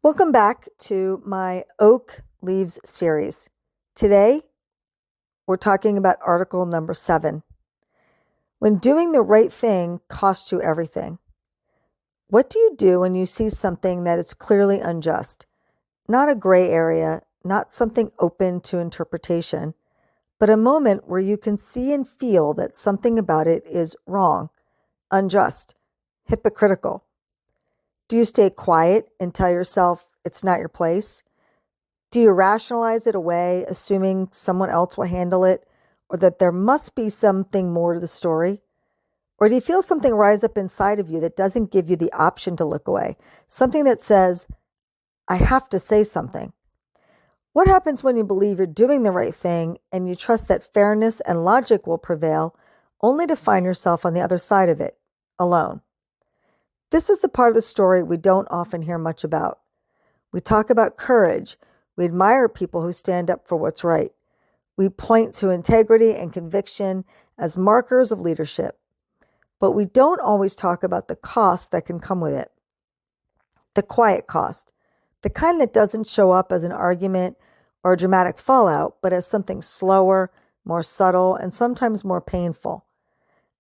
Welcome back to my Oak Leaves series. Today, we're talking about article number 7. When doing the right thing costs you everything. What do you do when you see something that is clearly unjust? Not a gray area, not something open to interpretation, but a moment where you can see and feel that something about it is wrong, unjust, hypocritical. Do you stay quiet and tell yourself it's not your place? Do you rationalize it away, assuming someone else will handle it, or that there must be something more to the story? Or do you feel something rise up inside of you that doesn't give you the option to look away? Something that says, I have to say something. What happens when you believe you're doing the right thing and you trust that fairness and logic will prevail, only to find yourself on the other side of it, alone? This is the part of the story we don't often hear much about. We talk about courage. We admire people who stand up for what's right. We point to integrity and conviction as markers of leadership. But we don't always talk about the cost that can come with it. The quiet cost. The kind that doesn't show up as an argument or a dramatic fallout, but as something slower, more subtle, and sometimes more painful.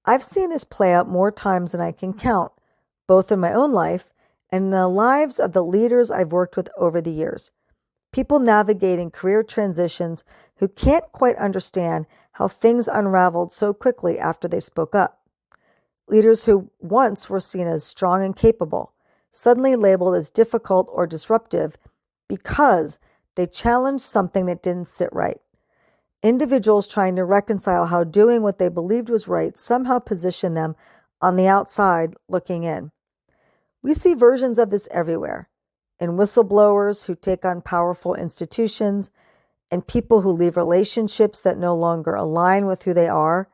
I've seen this play out more times than I can count, both in my own life and in the lives of the leaders I've worked with over the years. People navigating career transitions who can't quite understand how things unraveled so quickly after they spoke up. Leaders who once were seen as strong and capable, suddenly labeled as difficult or disruptive because they challenged something that didn't sit right. Individuals trying to reconcile how doing what they believed was right somehow positioned them on the outside looking in. We see versions of this everywhere, in whistleblowers who take on powerful institutions, and people who leave relationships that no longer align with who they are,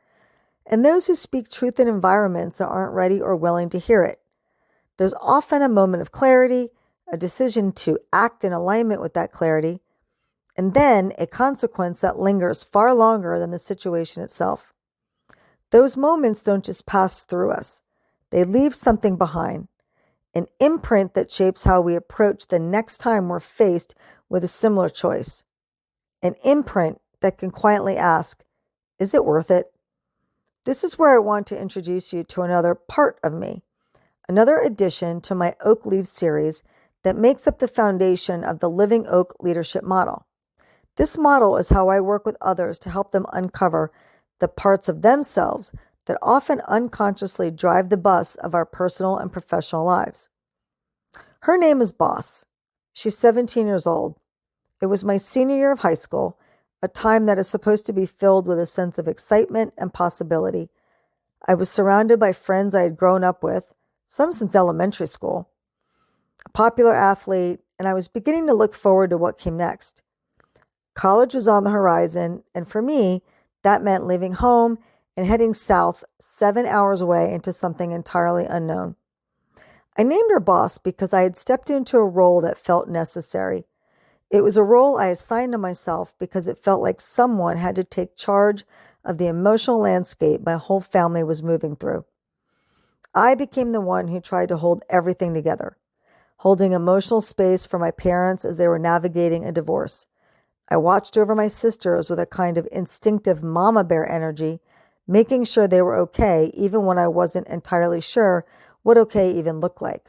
and those who speak truth in environments that aren't ready or willing to hear it. There's often a moment of clarity, a decision to act in alignment with that clarity, and then a consequence that lingers far longer than the situation itself. Those moments don't just pass through us. They leave something behind, an imprint that shapes how we approach the next time we're faced with a similar choice. An imprint that can quietly ask, is it worth it? This is where I want to introduce you to another part of me, another addition to my Oak Leaves series that makes up the foundation of the Living Oak leadership model. This model is how I work with others to help them uncover the parts of themselves that often unconsciously drive the bus of our personal and professional lives. Her name is Boss. She's 17 years old. It was my senior year of high school, a time that is supposed to be filled with a sense of excitement and possibility. I was surrounded by friends I had grown up with, some since elementary school, a popular athlete, and I was beginning to look forward to what came next. College was on the horizon, and for me, that meant leaving home and heading south 7 hours away into something entirely unknown. I named her Boss because I had stepped into a role that felt necessary. It was a role I assigned to myself because it felt like someone had to take charge of the emotional landscape my whole family was moving through. I became the one who tried to hold everything together, holding emotional space for my parents as they were navigating a divorce. I watched over my sisters with a kind of instinctive mama bear energy, making sure they were okay even when I wasn't entirely sure what okay even looked like.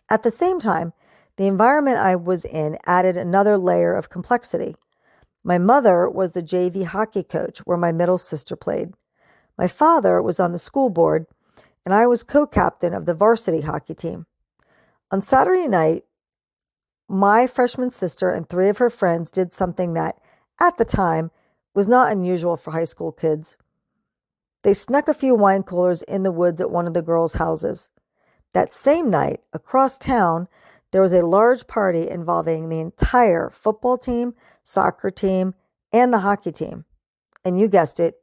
At the same time, the environment I was in added another layer of complexity. My mother was the JV hockey coach where my middle sister played. My father was on the school board, and I was co-captain of the varsity hockey team. On Saturday night, my freshman sister and 3 of her friends did something that, at the time, was not unusual for high school kids. They snuck a few wine coolers in the woods at one of the girls' houses. That same night, across town, there was a large party involving the entire football team, soccer team, and the hockey team. And you guessed it,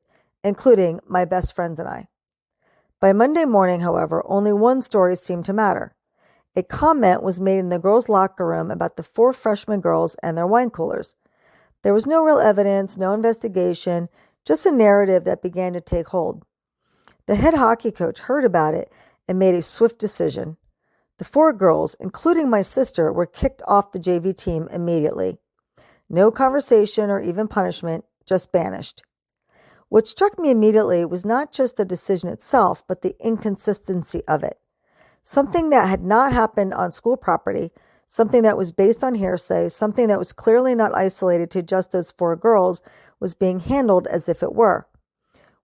including my best friends and I. By Monday morning, however, only one story seemed to matter. A comment was made in the girls' locker room about the 4 freshman girls and their wine coolers. There was no real evidence, no investigation, just a narrative that began to take hold. The head hockey coach heard about it and made a swift decision. The 4 girls, including my sister, were kicked off the JV team immediately. No conversation or even punishment, just banished. What struck me immediately was not just the decision itself, but the inconsistency of it. Something that had not happened on school property, something that was based on hearsay, something that was clearly not isolated to just those 4 girls, was being handled as if it were.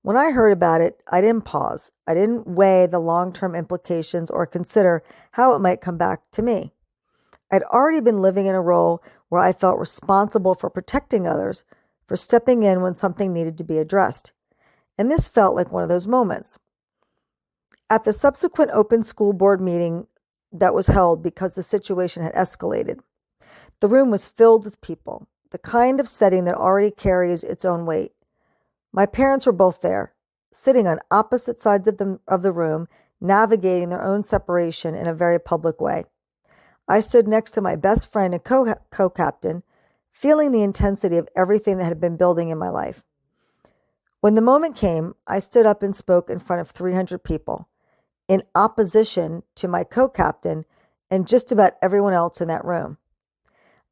When I heard about it, I didn't pause. I didn't weigh the long-term implications or consider how it might come back to me. I'd already been living in a role where I felt responsible for protecting others, for stepping in when something needed to be addressed. And this felt like one of those moments. At the subsequent open school board meeting that was held because the situation had escalated, the room was filled with people, the kind of setting that already carries its own weight. My parents were both there, sitting on opposite sides of the room, navigating their own separation in a very public way. I stood next to my best friend and co-captain, feeling the intensity of everything that had been building in my life. When the moment came, I stood up and spoke in front of 300 people, in opposition to my co-captain and just about everyone else in that room.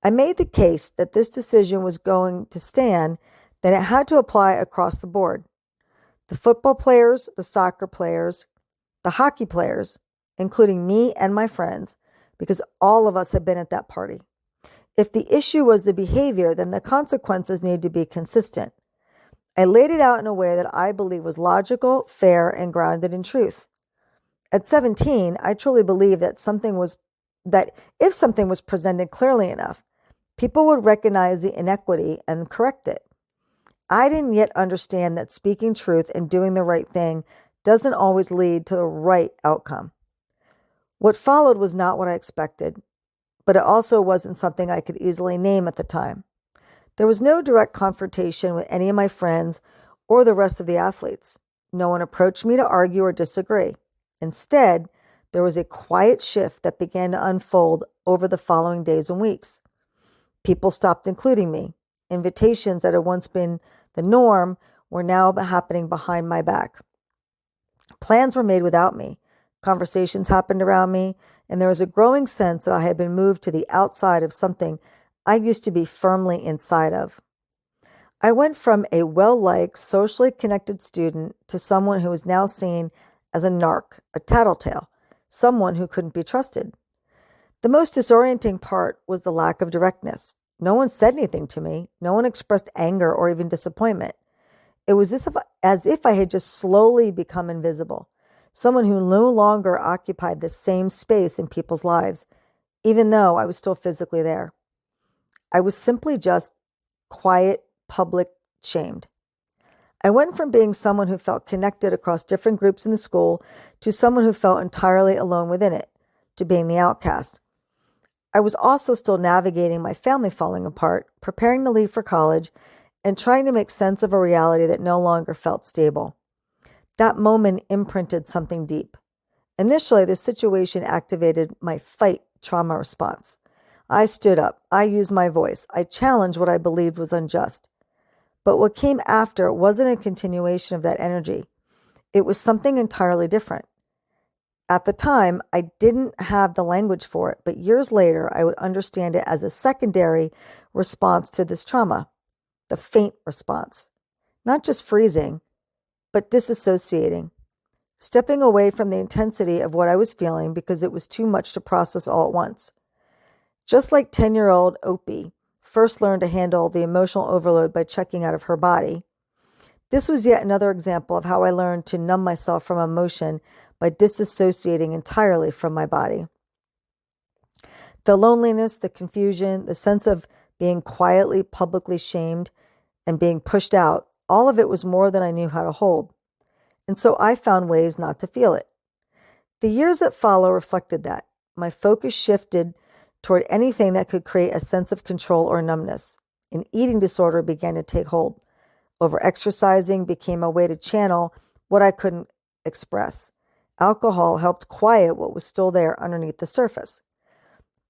I made the case that this decision was going to stand, that it had to apply across the board. The football players, the soccer players, the hockey players, including me and my friends, because all of us had been at that party. If the issue was the behavior, then the consequences need to be consistent. I laid it out in a way that I believe was logical, fair, and grounded in truth. At 17, I truly believed that if something was presented clearly enough, people would recognize the inequity and correct it. I didn't yet understand that speaking truth and doing the right thing doesn't always lead to the right outcome. What followed was not what I expected, but it also wasn't something I could easily name at the time. There was no direct confrontation with any of my friends or the rest of the athletes. No one approached me to argue or disagree. Instead, there was a quiet shift that began to unfold over the following days and weeks. People stopped including me. Invitations that had once been the norm were now happening behind my back. Plans were made without me. Conversations happened around me, and there was a growing sense that I had been moved to the outside of something I used to be firmly inside of. I went from a well-liked, socially connected student to someone who was now seen as a narc, a tattletale, someone who couldn't be trusted. The most disorienting part was the lack of directness. No one said anything to me. No one expressed anger or even disappointment. It was as if I had just slowly become invisible, someone who no longer occupied the same space in people's lives, even though I was still physically there. I was simply just quiet, public, shamed. I went from being someone who felt connected across different groups in the school to someone who felt entirely alone within it, to being the outcast. I was also still navigating my family falling apart, preparing to leave for college, and trying to make sense of a reality that no longer felt stable. That moment imprinted something deep. Initially, the situation activated my fight trauma response. I stood up. I used my voice. I challenged what I believed was unjust. But what came after wasn't a continuation of that energy. It was something entirely different. At the time, I didn't have the language for it, but years later, I would understand it as a secondary response to this trauma, the faint response. Not just freezing, but disassociating, stepping away from the intensity of what I was feeling because it was too much to process all at once. Just like 10-year-old Opie first learned to handle the emotional overload by checking out of her body, this was yet another example of how I learned to numb myself from emotion by disassociating entirely from my body. The loneliness, the confusion, the sense of being quietly, publicly shamed and being pushed out, all of it was more than I knew how to hold. And so I found ways not to feel it. The years that follow reflected that. My focus shifted toward anything that could create a sense of control or numbness. An eating disorder began to take hold. Over-exercising became a way to channel what I couldn't express. Alcohol helped quiet what was still there underneath the surface.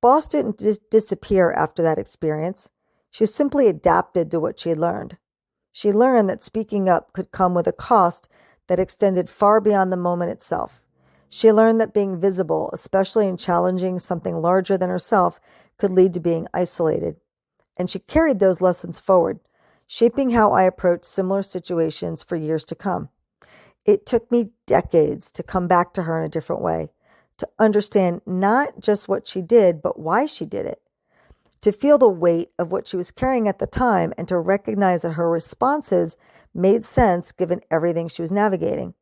Boss didn't disappear after that experience. She simply adapted to what she had learned. She learned that speaking up could come with a cost that extended far beyond the moment itself. She learned that being visible, especially in challenging something larger than herself, could lead to being isolated. And she carried those lessons forward, shaping how I approach similar situations for years to come. It took me decades to come back to her in a different way, to understand not just what she did, but why she did it, to feel the weight of what she was carrying at the time, and to recognize that her responses made sense given everything she was navigating.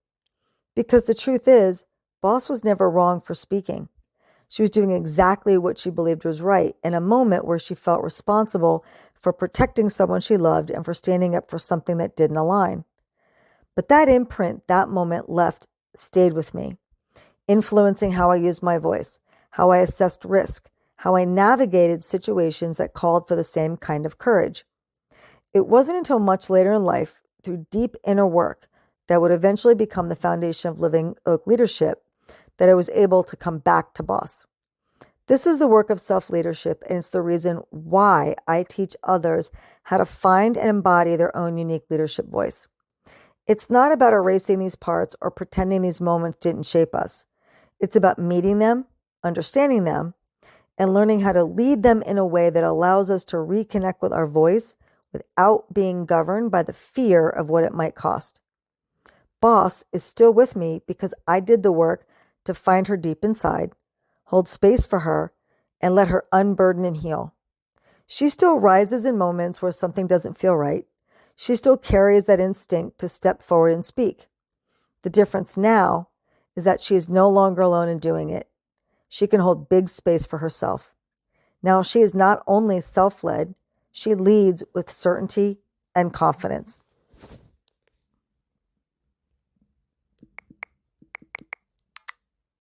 Because the truth is, Boss was never wrong for speaking. She was doing exactly what she believed was right in a moment where she felt responsible for protecting someone she loved and for standing up for something that didn't align. But that imprint that moment left stayed with me, influencing how I used my voice, how I assessed risk, how I navigated situations that called for the same kind of courage. It wasn't until much later in life, through deep inner work that would eventually become the foundation of Living Oak Leadership, that I was able to come back to Boss. This is the work of self-leadership, and it's the reason why I teach others how to find and embody their own unique leadership voice. It's not about erasing these parts or pretending these moments didn't shape us. It's about meeting them, understanding them, and learning how to lead them in a way that allows us to reconnect with our voice without being governed by the fear of what it might cost. Boss is still with me because I did the work to find her deep inside, hold space for her, and let her unburden and heal. She still rises in moments where something doesn't feel right. She still carries that instinct to step forward and speak. The difference now is that she is no longer alone in doing it. She can hold big space for herself. Now she is not only self-led, she leads with certainty and confidence.